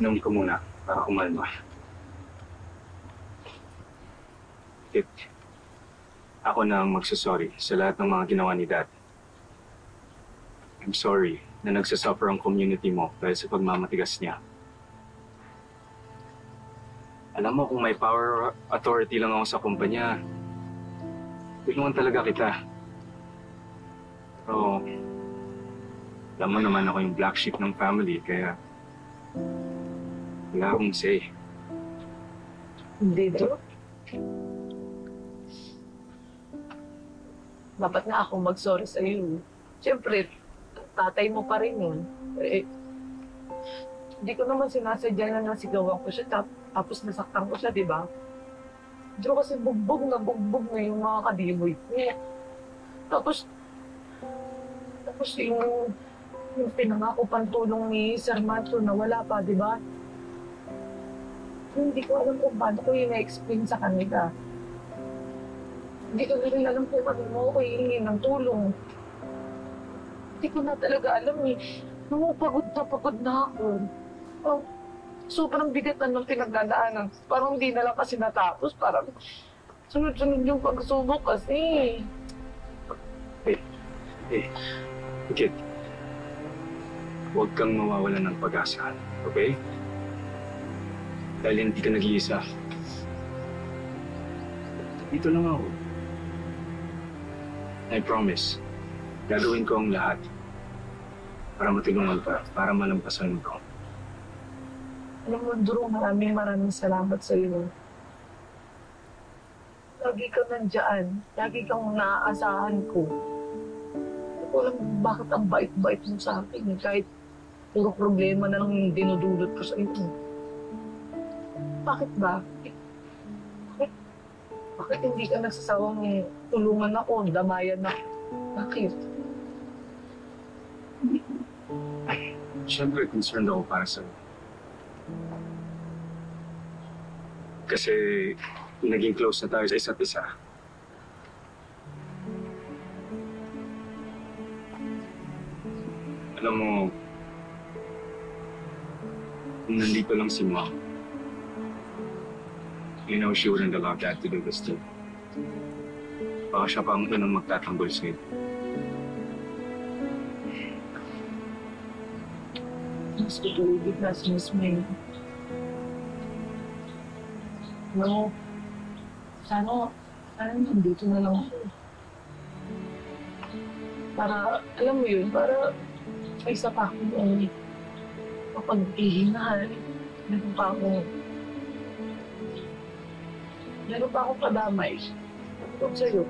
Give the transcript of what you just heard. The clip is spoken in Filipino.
Inom ko muna para kumalma. Kit, ako na ang magsasorry sa lahat ng mga ginawa ni Dad. I'm sorry na nagsasuffer ang community mo dahil sa pagmamatigas niya. Alam mo, kung may power authority lang ako sa kumpanya, tulungan talaga kita. Pero, alam mo naman ako yung black sheep ng family, kaya wala akong say. Hindi, bro. Dapat nga ako mag-sorry sa'yo. Siyempre, tatay mo pa rin yun. Eh, hindi ko naman sinasadya na nasigawan ko siya, tapos nasaktan ko siya, di ba? Pero kasi bugbog na yung mga kadimoy ko. Tapos yung pinangako pang tulong ni Sir Macho na wala pa, di ba? Hindi ko alam kung paano ko yung na-explain sa kanila. Hindi ko rin alam kung ano mo ako hihingin ng tulong. Hindi ko na talaga alam eh. Pagod na ako. Oh, sobrang bigat na nung pinagdadaanan. Parang hindi na lang kasi natapos. Parang sunod-sunod yung pagsubok kasi. Kit, huwag kang mawawalan ng pag-asa, okay? Dahil hindi ka nag-iisa. Dito lang ako. I promise, gagawin ko ang lahat para matulungan ka, para malampasan mo ito. Alam mo, Drew, maraming salamat sa iyo. Lagi ka nandyan. Lagi kang naaasahan ko. Hindi ko alam bakit ang bait-bait mo sa akin. Kahit puro problema na lang yung dinudulot ko sa iyo. Bakit ba? Bakit hindi ka nagsasawang tulungan ako, damayan ako? Bakit? Siyempre, concerned ako para sa'yo. Kasi naging close na tayo sa isa't isa. Alam mo, kung nandito lang si Mom, you know she wouldn't allow Dad to do this too. Baka siya pa ang unang magtatanggol sa'yo. Mas tutulog na si Miss May. No, sana nandito na lang ako. Para, alam mo yun, para may isa pa akong mapaghihingal. Meron pa akong kadamay. Ito sa'yo.